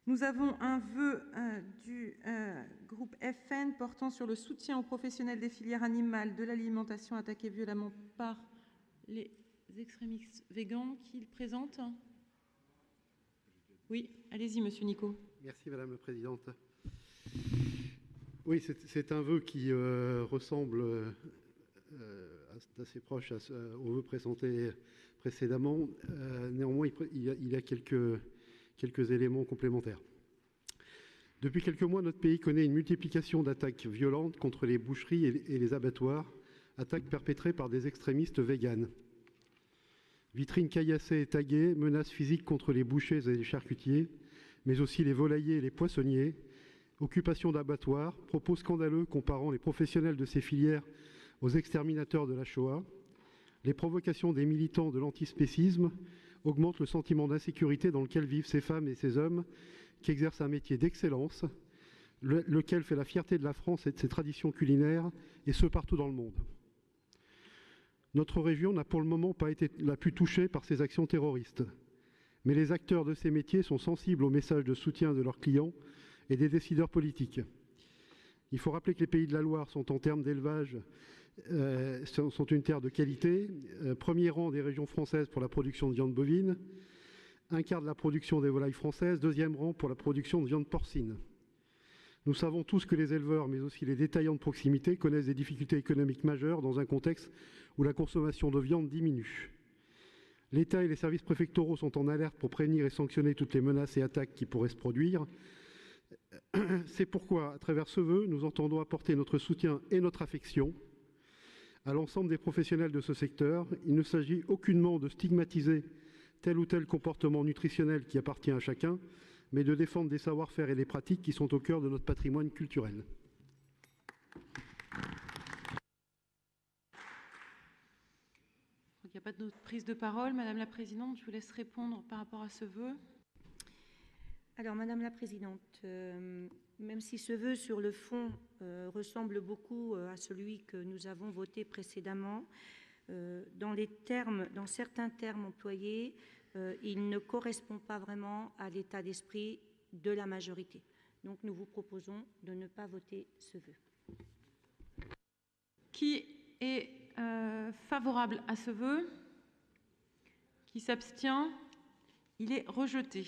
Nous avons un vœu du groupe FN portant sur le soutien aux professionnels des filières animales de l'alimentation attaqués violemment par les extrémistes végans. Qui le présente? Oui, allez-y, monsieur Nicot. Merci, madame la présidente. Oui, c'est un vœu qui ressemble assez proche au vœu présenté précédemment. Néanmoins, il y a quelques éléments complémentaires. Depuis quelques mois, notre pays connaît une multiplication d'attaques violentes contre les boucheries et les abattoirs, attaques perpétrées par des extrémistes véganes. Vitrines caillassées et taguées, menaces physiques contre les bouchers et les charcutiers, mais aussi les volaillers et les poissonniers, occupation d'abattoirs, propos scandaleux comparant les professionnels de ces filières aux exterminateurs de la Shoah, les provocations des militants de l'antispécisme augmentent le sentiment d'insécurité dans lequel vivent ces femmes et ces hommes qui exercent un métier d'excellence, lequel fait la fierté de la France et de ses traditions culinaires, et ce partout dans le monde. Notre région n'a pour le moment pas été la plus touchée par ces actions terroristes, mais les acteurs de ces métiers sont sensibles aux messages de soutien de leurs clients et des décideurs politiques. Il faut rappeler que les Pays de la Loire sont, en termes d'élevage, sont une terre de qualité, premier rang des régions françaises pour la production de viande bovine, un quart de la production des volailles françaises, deuxième rang pour la production de viande porcine. Nous savons tous que les éleveurs, mais aussi les détaillants de proximité, connaissent des difficultés économiques majeures dans un contexte où la consommation de viande diminue. L'État et les services préfectoraux sont en alerte pour prévenir et sanctionner toutes les menaces et attaques qui pourraient se produire. C'est pourquoi, à travers ce vœu, nous entendons apporter notre soutien et notre affection à l'ensemble des professionnels de ce secteur. Il ne s'agit aucunement de stigmatiser tel ou tel comportement nutritionnel qui appartient à chacun, mais de défendre des savoir-faire et des pratiques qui sont au cœur de notre patrimoine culturel. Il n'y a pas d'autre prise de parole. Madame la Présidente, je vous laisse répondre par rapport à ce vœu. Alors, Madame la Présidente, même si ce vœu sur le fond ressemble beaucoup à celui que nous avons voté précédemment, dans certains termes employés, il ne correspond pas vraiment à l'état d'esprit de la majorité. Donc, nous vous proposons de ne pas voter ce vœu. Qui est favorable à ce vœu? Qui s'abstient? Il est rejeté.